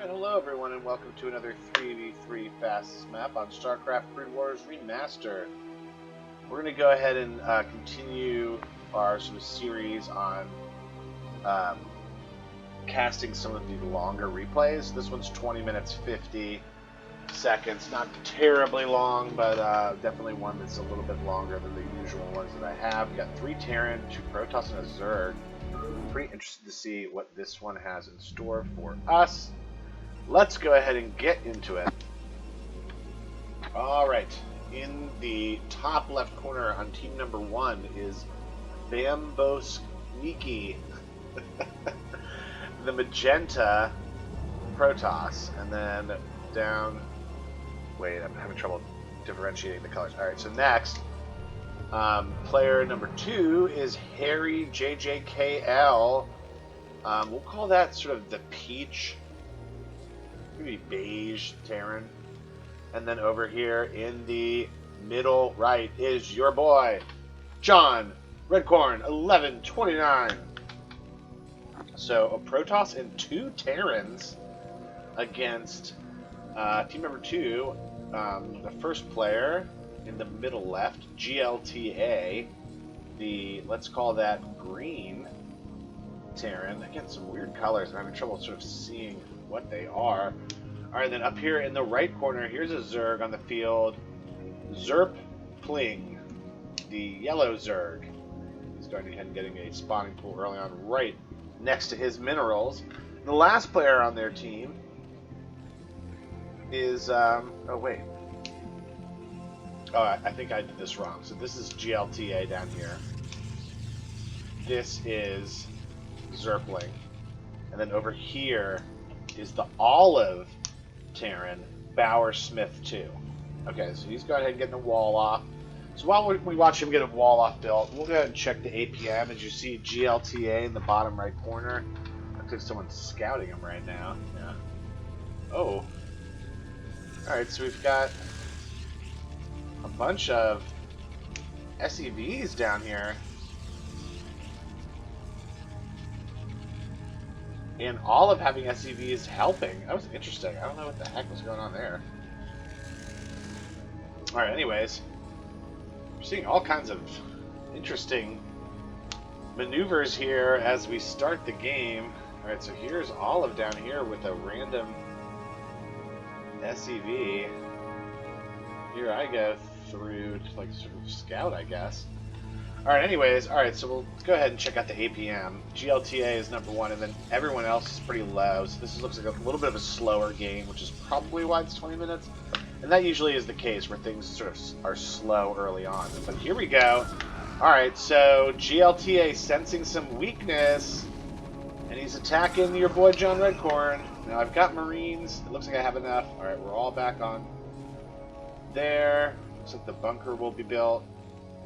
Alright, hello everyone and welcome to another 3v3 fastest map on StarCraft Brood Wars Remastered. We're going to go ahead and continue our sort of series on casting some of the longer replays. This one's 20 minutes 50 seconds, not terribly long, but definitely one that's a little bit longer than the usual ones that I have. We've got 3 Terran, 2 Protoss, and a Zerg. I'm pretty interested to see what this one has in store for us. Let's go ahead and get into it. Alright, in the top left corner on team number 1 is Bambosniki, the magenta Protoss, and then down... Wait, I'm having trouble differentiating the colors. Alright, so next, player number 2 is Harry JJKL. We'll call that sort of the peach, maybe beige Terran. And then over here in the middle right is your boy, John Redcorn 1129. So a Protoss and 2 Terrans against team number 2. The first player in the middle left, GLTA, the, let's call that green Terran. Again, some weird colors. I'm having trouble sort of seeing what they are. Alright, then up here in the right corner, here's a Zerg on the field. Zerp Pling, the yellow Zerg. He's going ahead and getting a spawning pool early on right next to his minerals. The last player on their team is, oh wait. Oh, I think I did this wrong. So this is GLTA down here. This is Zerpling. And then over here is the olive Terran, Bower Smith 2. Okay, so he's going ahead and getting a wall off. So while we watch him get a wall off built, we'll go ahead and check the APM. As you see GLTA in the bottom right corner. Looks like someone's scouting him right now. Yeah. Oh. Alright, so we've got a bunch of SEVs down here. And Olive having SEVs helping. That was interesting. I don't know what the heck was going on there. Alright, anyways. We're seeing all kinds of interesting maneuvers here as we start the game. Alright, so here's Olive down here with a random SEV. Here I go through to like sort of scout, I guess. Alright, anyways, alright, so we'll go ahead and check out the APM. GLTA is number 1, and then everyone else is pretty low, so this looks like a little bit of a slower game, which is probably why it's 20 minutes. And that usually is the case, where things sort of are slow early on. But here we go. Alright, so GLTA sensing some weakness, and he's attacking your boy John Redcorn. Now I've got Marines, it looks like I have enough. Alright, we're all back on there. Looks like the bunker will be built.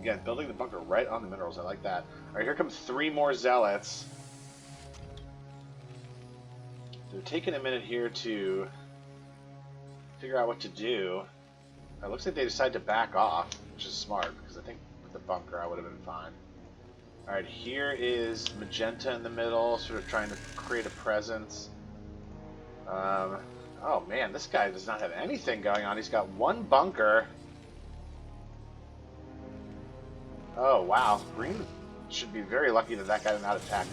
Again, building the bunker right on the minerals. I like that. Alright, here comes 3 more zealots. They're taking a minute here to figure out what to do. It looks like they decide to back off, which is smart, because I think with the bunker I would have been fine. Alright, here is Magenta in the middle, sort of trying to create a presence. Oh man, this guy does not have anything going on. He's got 1 bunker. Oh, wow. Green should be very lucky that that guy did not attack.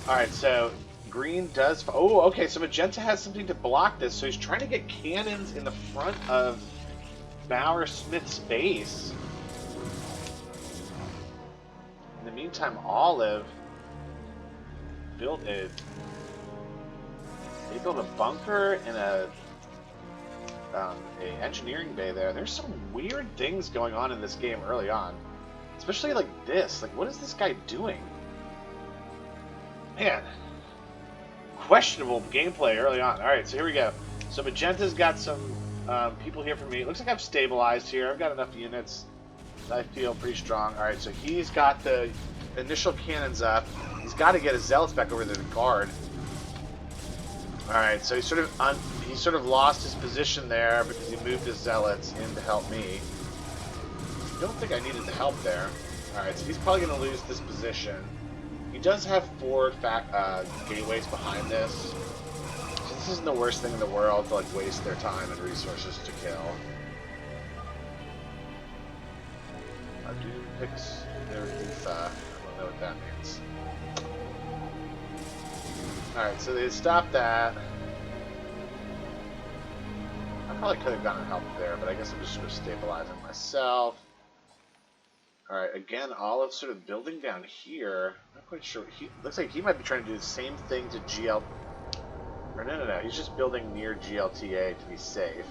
Alright, so Green does... Oh, okay, so Magenta has something to block this, so he's trying to get cannons in the front of Bower Smith's base. In the meantime, Olive built a... They built a bunker and a engineering bay there. There's some weird things going on in this game early on. Especially like this. Like, what is this guy doing? Man. Questionable gameplay early on. Alright, so here we go. So Magenta's got some people here for me. It looks like I've stabilized here. I've got enough units that I feel pretty strong. Alright, so he's got the initial cannons up. He's got to get his zealots back over there to guard. Alright, so he sort of lost his position there because he moved his zealots in to help me. I don't think I needed the help there. Alright, so he's probably going to lose this position. He does have 4 gateways behind this. This isn't the worst thing in the world to like waste their time and resources to kill. I do fix their Etha. I don't know what that means. Alright, so they stopped that. I probably could have gotten help there, but I guess I'm just sort of stabilizing myself. Alright, again, Olive's sort of building down here. I'm not quite sure. Looks like he might be trying to do the same thing to GL... Or no. He's just building near GLTA to be safe.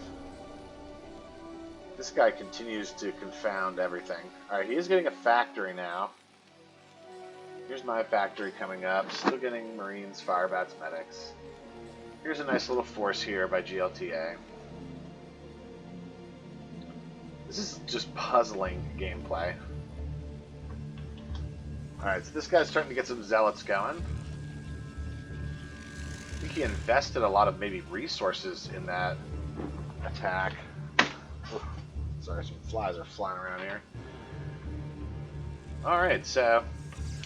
This guy continues to confound everything. Alright, he is getting a factory now. Here's my factory coming up. Still getting Marines, Firebats, Medics. Here's a nice little force here by GLTA. This is just puzzling gameplay. Alright, so this guy's starting to get some zealots going. I think he invested a lot of maybe resources in that attack. Ooh, sorry, some flies are flying around here. Alright, so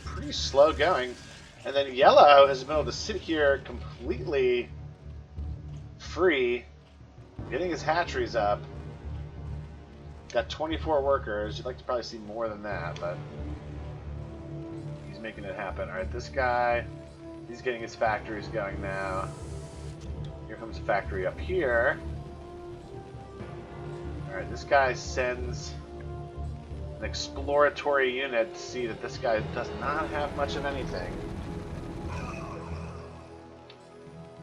pretty slow going. And then Yellow has been able to sit here completely free, getting his hatcheries up. Got 24 workers. You'd like to probably see more than that, but he's making it happen. Alright, this guy, he's getting his factories going now. Here comes a factory up here. Alright, this guy sends an exploratory unit to see that this guy does not have much of anything.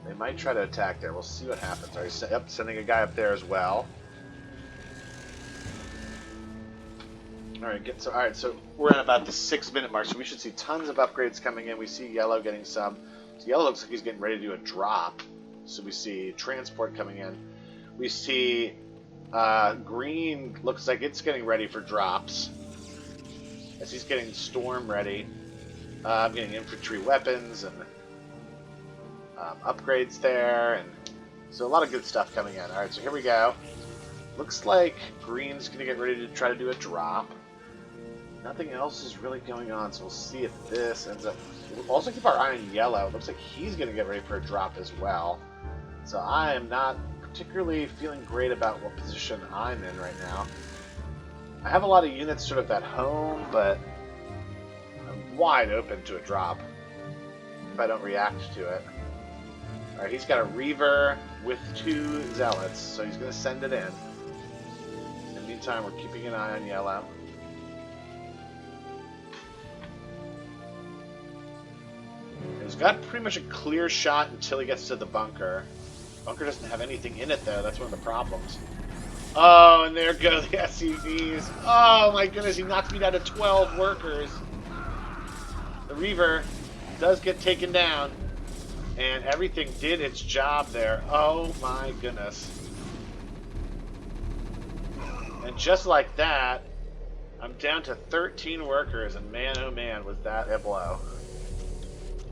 They might try to attack there. We'll see what happens. Alright, yep, sending a guy up there as well. Alright, so we're at about the 6-minute mark, so we should see tons of upgrades coming in. We see Yellow getting some. So Yellow looks like he's getting ready to do a drop. So we see transport coming in. We see Green looks like it's getting ready for drops. As he's getting Storm ready. I'm getting infantry weapons and upgrades there. And so a lot of good stuff coming in. Alright, so here we go. Looks like Green's going to get ready to try to do a drop. Nothing else is really going on, so we'll see if this ends up... We'll also keep our eye on Yellow. It looks like he's going to get ready for a drop as well. So I am not particularly feeling great about what position I'm in right now. I have a lot of units sort of at home, but I'm wide open to a drop if I don't react to it. Alright, he's got a Reaver with 2 Zealots, so he's going to send it in. In the meantime, we're keeping an eye on Yellow. He's got pretty much a clear shot until he gets to the bunker. Bunker doesn't have anything in it, though. That's one of the problems. Oh, and there go the SUVs. Oh, my goodness. He knocks me down to 12 workers. The Reaver does get taken down. And everything did its job there. Oh, my goodness. And just like that, I'm down to 13 workers. And man, oh man, was that a blow.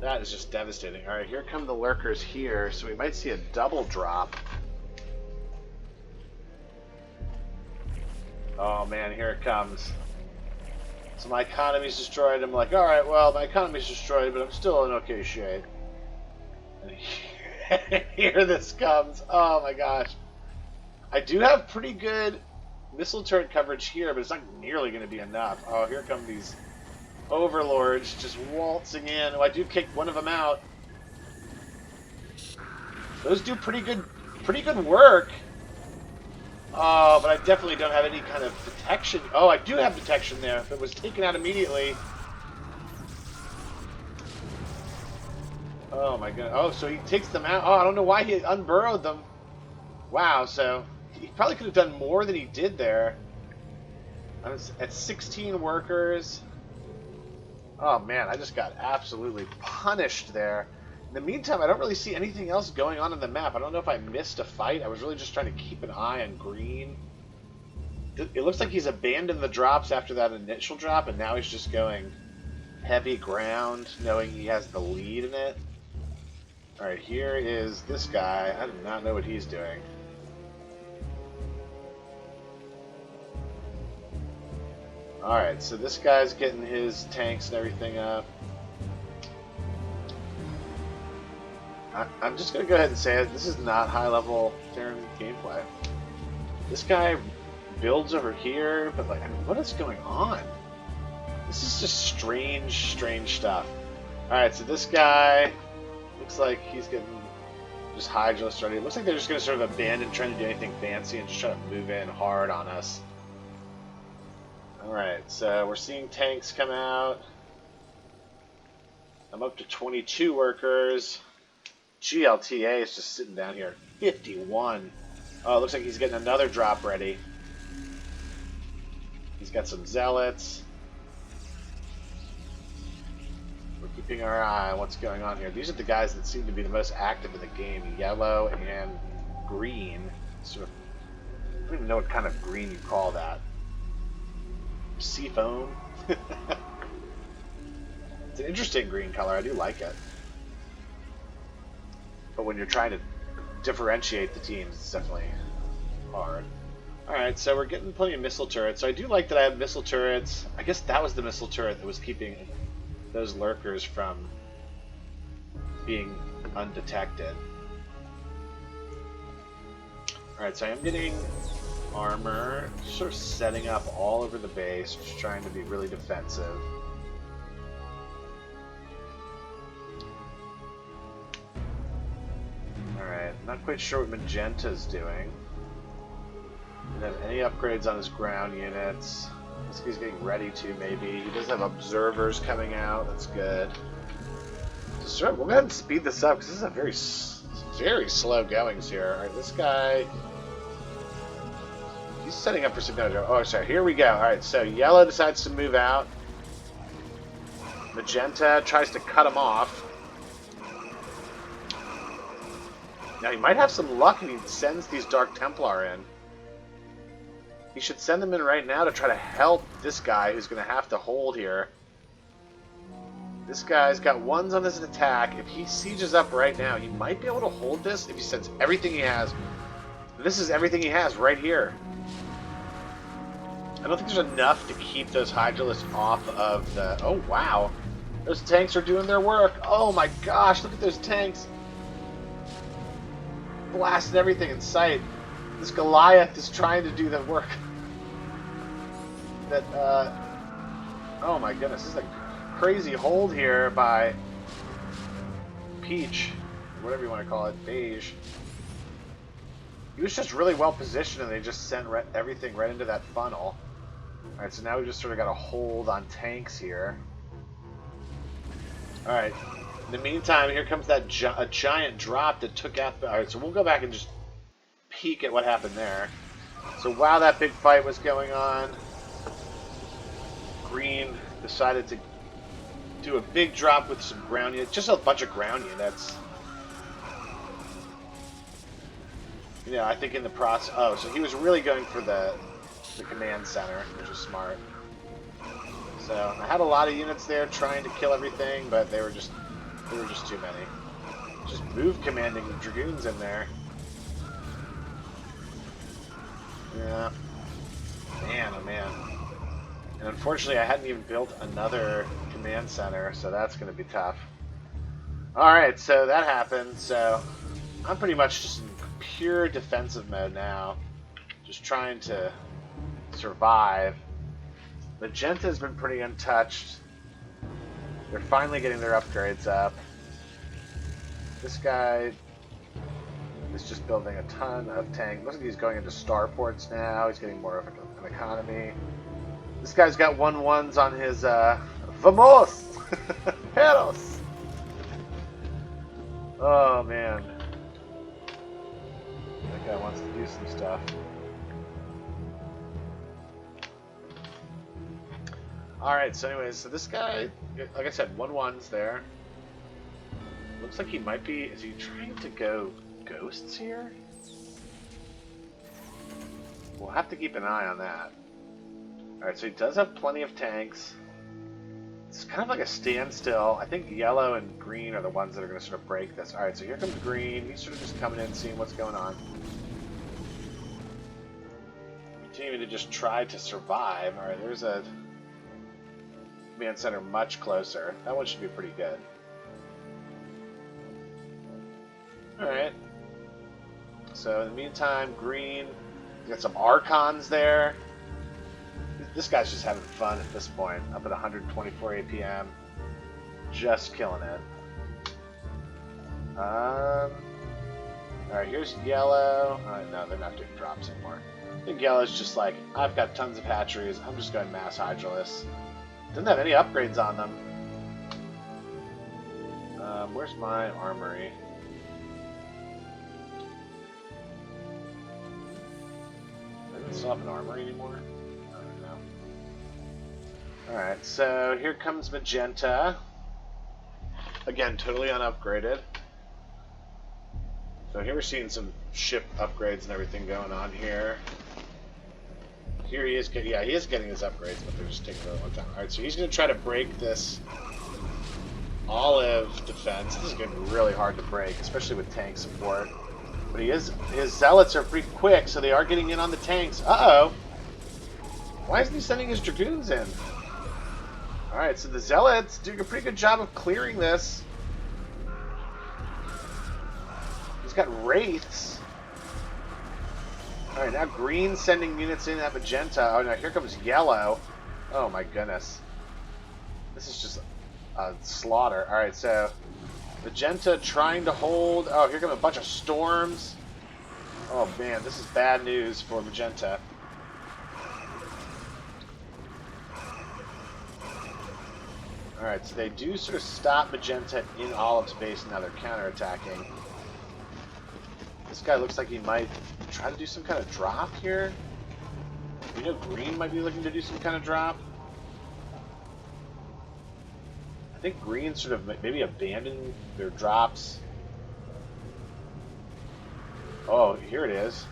That is just devastating. Alright, here come the lurkers here, so we might see a double drop. Oh man, here it comes. So my economy's destroyed. I'm like, alright, well, my economy's destroyed, but I'm still in okay shape. And here this comes. Oh my gosh. I do have pretty good missile turret coverage here, but it's not nearly going to be enough. Oh, here come these overlords just waltzing in. Oh, I do kick one of them out. Those do pretty good work. Oh, but I definitely don't have any kind of detection. Oh, I do have detection there. If it was taken out immediately. Oh my god. Oh, so he takes them out. Oh, I don't know why he unburrowed them. Wow, so he probably could have done more than he did there. I was at 16 workers. Oh man, I just got absolutely punished there. In the meantime, I don't really see anything else going on in the map. I don't know if I missed a fight. I was really just trying to keep an eye on Green. It looks like he's abandoned the drops after that initial drop, and now he's just going heavy ground, knowing he has the lead in it. Alright, here is this guy. I do not know what he's doing. Alright, so this guy's getting his tanks and everything up. I'm just going to go ahead and say it. This is not high-level Terran gameplay. This guy builds over here, but like, I mean, what is going on? This is just strange, strange stuff. Alright, so this guy looks like he's getting just Hydralisk ready. It looks like they're just going to sort of abandon trying to do anything fancy and just try to move in hard on us. Alright, so we're seeing tanks come out. I'm up to 22 workers. GLTA is just sitting down here. 51. Oh, it looks like he's getting another drop ready. He's got some zealots. We're keeping our eye on what's going on here. These are the guys that seem to be the most active in the game. Yellow and green. Sort of, I don't even know what kind of green you call that. Seafoam. It's an interesting green color. I do like it. But when you're trying to differentiate the teams, it's definitely hard. Alright, so we're getting plenty of missile turrets. So I do like that I have missile turrets. I guess that was the missile turret that was keeping those lurkers from being undetected. Alright, so I am getting armor, just sort of setting up all over the base, just trying to be really defensive. Alright, not quite sure what Magenta's doing. Doesn't have any upgrades on his ground units. Looks like he's getting ready to, maybe. He does have observers coming out, that's good. So we'll go ahead and speed this up, because this is a very slow goings here. Alright, this guy... he's setting up for some kind of... oh, sorry, here we go. Alright, so yellow decides to move out. Magenta tries to cut him off. Now, he might have some luck and he sends these Dark Templar in. He should send them in right now to try to help this guy who's going to have to hold here. This guy's got ones on his attack. If he sieges up right now, he might be able to hold this if he sends everything he has. This is everything he has right here. I don't think there's enough to keep those Hydralisks off of the... oh, wow. Those tanks are doing their work. Oh, my gosh. Look at those tanks. Blasting everything in sight. This Goliath is trying to do the work. That, oh, my goodness. This is a crazy hold here by Peach. Whatever you want to call it. Beige. He was just really well positioned and they just sent everything right into that funnel. Alright, so now we just sort of got a hold on tanks here. Alright, in the meantime, here comes that a giant drop that took out... alright, so we'll go back and just peek at what happened there. So while that big fight was going on, Green decided to do a big drop with some ground units, just a bunch of ground units. You know, I think in the process... oh, so he was really going for the command center, which is smart. So I had a lot of units there trying to kill everything, but they were just too many. Just move commanding dragoons in there. Yeah. Man, oh man. And unfortunately, I hadn't even built another command center, so that's going to be tough. Alright, so that happened. So I'm pretty much just in pure defensive mode now. Just trying to survive. Magenta's been pretty untouched. They're finally getting their upgrades up. This guy is just building a ton of tanks. Looks like he's going into starports now. He's getting more of an economy. This guy's got 1-1s on his Vamos! Peros! Oh man. That guy wants to do some stuff. Alright, so anyways, so this guy, like I said, 1-1's there. Looks like he might be... is he trying to go ghosts here? We'll have to keep an eye on that. Alright, so he does have plenty of tanks. It's kind of like a standstill. I think yellow and green are the ones that are going to sort of break this. Alright, so here comes green. He's sort of just coming in, seeing what's going on. Continuing to just try to survive. Alright, there's a command center much closer. That one should be pretty good. Alright. So in the meantime, green, got some Archons there. This guy's just having fun at this point. Up at 124 APM. Just killing it. Alright, here's yellow. No, they're not doing drops anymore. I think yellow's just like, I've got tons of hatcheries. I'm just going mass Hydralisk. Doesn't have any upgrades on them. Where's my armory? Doesn't still have an armory anymore? I don't know. Alright, so here comes magenta. Again, totally unupgraded. So here we're seeing some ship upgrades and everything going on here. Here he is getting, yeah, he is getting his upgrades, but they're just taking a really long time. Alright, so he's going to try to break this olive defense. This is going to be really hard to break, especially with tank support. But his zealots are pretty quick, so they are getting in on the tanks. Uh-oh! Why isn't he sending his dragoons in? Alright, so the zealots doing a pretty good job of clearing this. He's got wraiths. Alright, now green sending units in at magenta. Oh, now here comes yellow. Oh my goodness. This is just a slaughter. Alright, so magenta trying to hold. Oh, here come a bunch of storms. Oh man, this is bad news for magenta. Alright, so they do sort of stop magenta in olive's base. Now they're counterattacking. This guy looks like he might try to do some kind of drop here. You know, green might be looking to do some kind of drop. I think green sort of maybe abandoned their drops. Oh, here it is.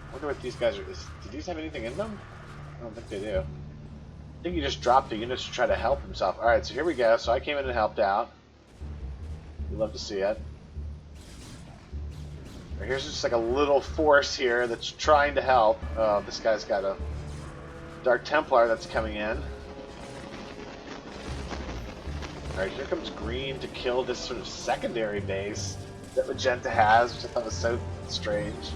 I wonder what these guys are. Do these have anything in them? I don't think they do. I think he just dropped the units to try to help himself. Alright, so here we go. So I came in and helped out. We'd love to see it. Here's just like a little force here that's trying to help. Oh, this guy's got a Dark Templar that's coming in. Alright, here comes green to kill this sort of secondary base that magenta has, which I thought was so strange.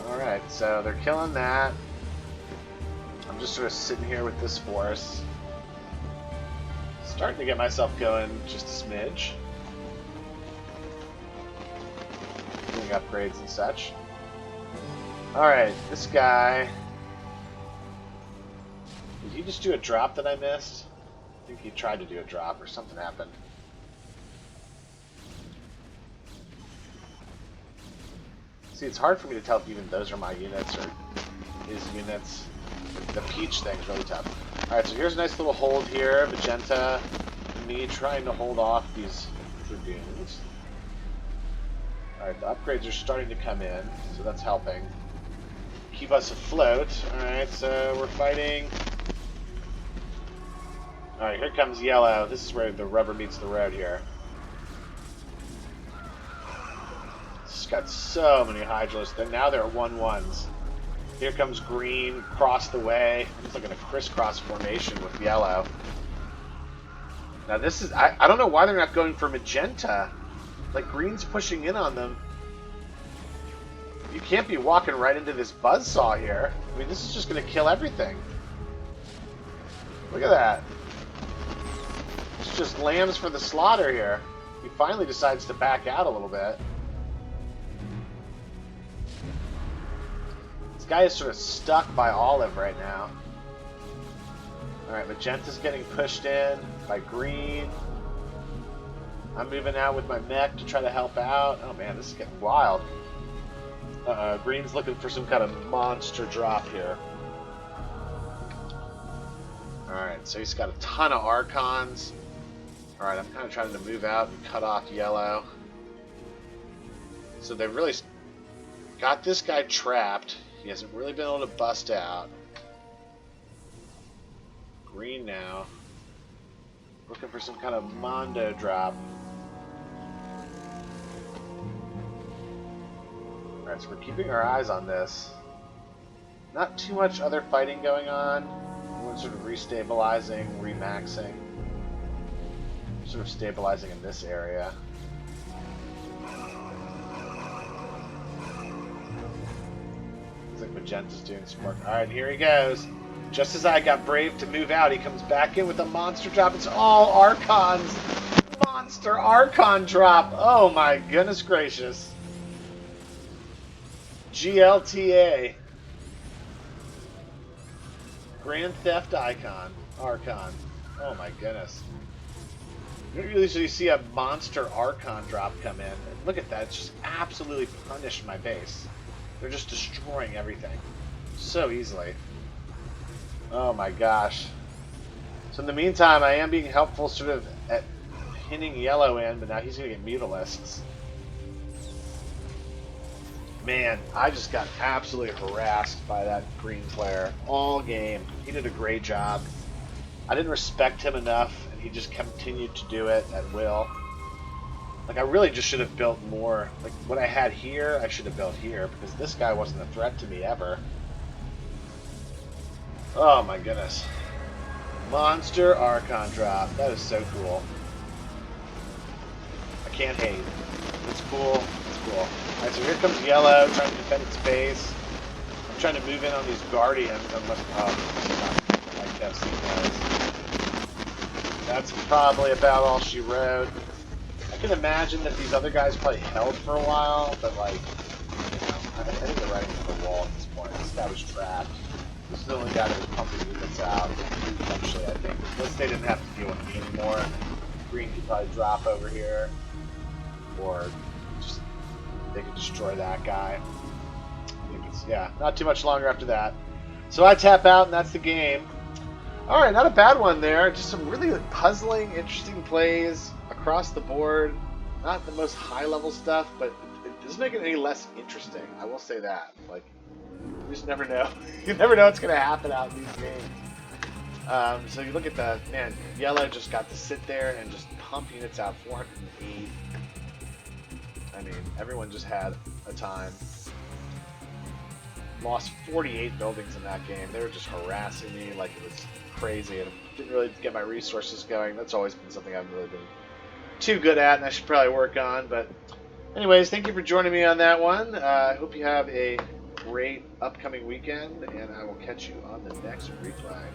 Alright, so they're killing that. I'm just sort of sitting here with this force. Starting to get myself going just a smidge. Doing upgrades and such. Alright, this guy. Did he just do a drop that I missed? I think he tried to do a drop or something happened. See, it's hard for me to tell if even those are my units or his units. The peach thing's really tough. Alright, so here's a nice little hold here. Magenta, me trying to hold off these dragoons. Alright, the upgrades are starting to come in, so that's helping. Keep us afloat. Alright, so we're fighting. Alright, here comes yellow. This is where the rubber meets the road here. It's got so many Hydralisks, and now they're 1-1s. Here comes green, cross the way. It's like in a crisscross formation with yellow. Now this is, I don't know why they're not going for magenta. Like green's pushing in on them. You can't be walking right into this buzzsaw here. I mean, this is just going to kill everything. Look at that. It's just lambs for the slaughter here. He finally decides to back out a little bit. This guy is sort of stuck by olive right now. Alright, magenta's getting pushed in by green. I'm moving out with my mech to try to help out. Oh man, this is getting wild. Green's looking for some kind of monster drop here. Alright, so he's got a ton of Archons. Alright, I'm kind of trying to move out and cut off yellow. So they've really got this guy trapped. He hasn't really been able to bust out. Green now. Looking for some kind of Mondo drop. Alright, so we're keeping our eyes on this. Not too much other fighting going on. Everyone's sort of restabilizing, remaxing. Sort of stabilizing in this area. Looks like Magenta's doing some work. Alright, here he goes. Just as I got brave to move out, he comes back in with a monster drop. It's all Archons. Monster Archon drop. Oh my goodness gracious. GLTA. Grand Theft Icon. Archon. Oh my goodness. Usually you see a monster Archon drop come in. And look at that. It's just absolutely punished my base. They're just destroying everything. So easily. Oh my gosh. So in the meantime, I am being helpful sort of at pinning yellow in, but now he's going to get Mutalisks. Man, I just got absolutely harassed by that green player all game. He did a great job. I didn't respect him enough, and he just continued to do it at will. Like, I really just should have built more. Like, what I had here, I should have built here, because this guy wasn't a threat to me ever. Oh my goodness. Monster Archon drop. That is so cool. I can't hate. It's cool. It's cool. Alright, so here comes yellow, trying to defend its base. I'm trying to move in on these guardians. Unless, I kept seeing those. That's probably about all she wrote. I can imagine that these other guys probably held for a while, but like, you know, I think they're writing to the wall at this point. This guy was trapped. This is the only guy that was pumping units out. Eventually, I think. Once they didn't have to deal with me anymore, green could probably drop over here, or just they could destroy that guy. I think it's, yeah, not too much longer after that. So I tap out, and that's the game. All right, not a bad one there. Just some really puzzling, interesting plays across the board. Not the most high-level stuff, but it doesn't make it any less interesting. I will say that. Like, you just never know. You never know what's going to happen out in these games. So you look at the, man, yellow just got to sit there and just pump units out, 408. I mean, everyone just had a time. Lost 48 buildings in that game. They were just harassing me like it was crazy, and didn't really get my resources going. That's always been something I've really been too good at, and I should probably work on. But anyways, thank you for joining me on that one. I hope you have a great upcoming weekend, and I will catch you on the next replay.